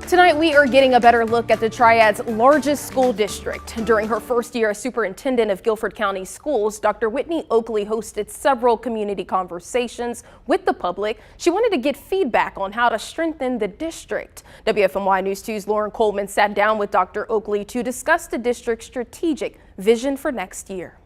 Tonight, we are getting a better look at the Triad's largest school district. During her first year as superintendent of Guilford County Schools, Dr. Whitney Oakley hosted several community conversations with the public. She wanted to get feedback on how to strengthen the district. WFMY News 2's Lauren Coleman sat down with Dr. Oakley to discuss the district's strategic vision for next year.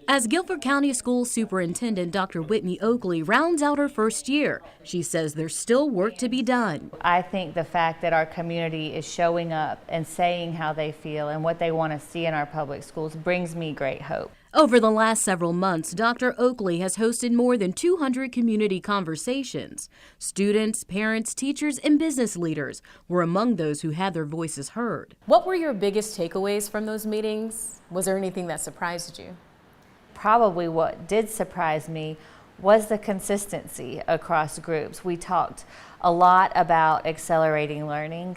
As Guilford County School Superintendent, Dr. Whitney Oakley rounds out her first year. She says there's still work to be done. I think the fact that our community is showing up and saying how they feel and what they want to see in our public schools brings me great hope. Over the last several months, Dr. Oakley has hosted more than 200 community conversations. Students, parents, teachers, and business leaders were among those who had their voices heard. What were your biggest takeaways from those meetings? Was there anything that surprised you? Probably what did surprise me was the consistency across groups. We talked a lot about accelerating learning.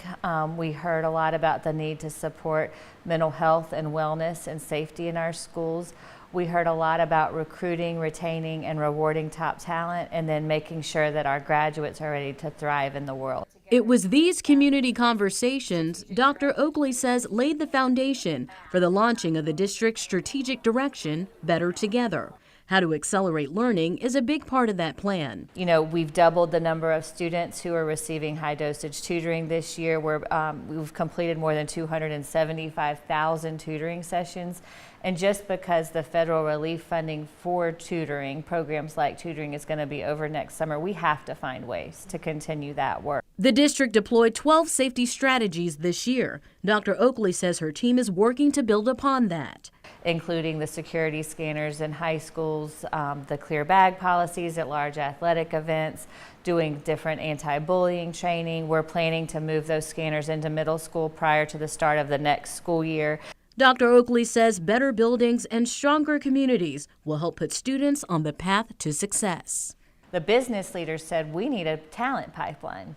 We heard a lot about the need to support mental health and wellness and safety in our schools. We heard a lot about recruiting, retaining, and rewarding top talent, and then making sure that our graduates are ready to thrive in the world. It was these community conversations, Dr. Oakley says, laid the foundation for the launching of the district's strategic direction, Better Together. How to accelerate learning is a big part of that plan. You know, we've doubled the number of students who are receiving high dosage tutoring this year. We've completed more than 275,000 tutoring sessions. And just because the federal relief funding for tutoring, programs like tutoring, is going to be over next summer, we have to find ways to continue that work. The district deployed 12 safety strategies this year. Dr. Oakley says her team is working to build upon that, including the security scanners in high schools, the clear bag policies at large athletic events, doing different anti-bullying training. We're planning to move those scanners into middle school prior to the start of the next school year. Dr. Oakley says better buildings and stronger communities will help put students on the path to success. The business leaders said we need a talent pipeline.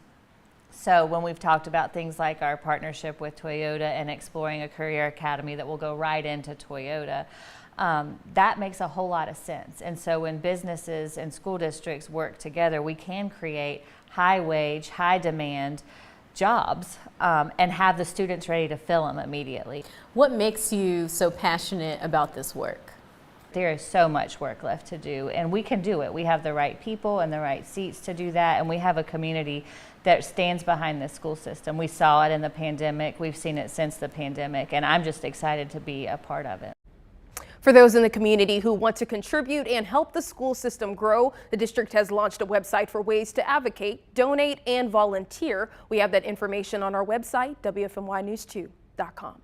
So when we've talked about things like our partnership with Toyota and exploring a career academy that will go right into Toyota, that makes a whole lot of sense. And so when businesses and school districts work together, we can create high wage, high demand jobs and have the students ready to fill them immediately. What makes you so passionate about this work? There is so much work left to do, and we can do it. We have the right people and the right seats to do that, and we have a community that stands behind the school system. We saw it in the pandemic. We've seen it since the pandemic, and I'm just excited to be a part of it. For those in the community who want to contribute and help the school system grow, the district has launched a website for ways to advocate, donate, and volunteer. We have that information on our website, WFMYnews2.com.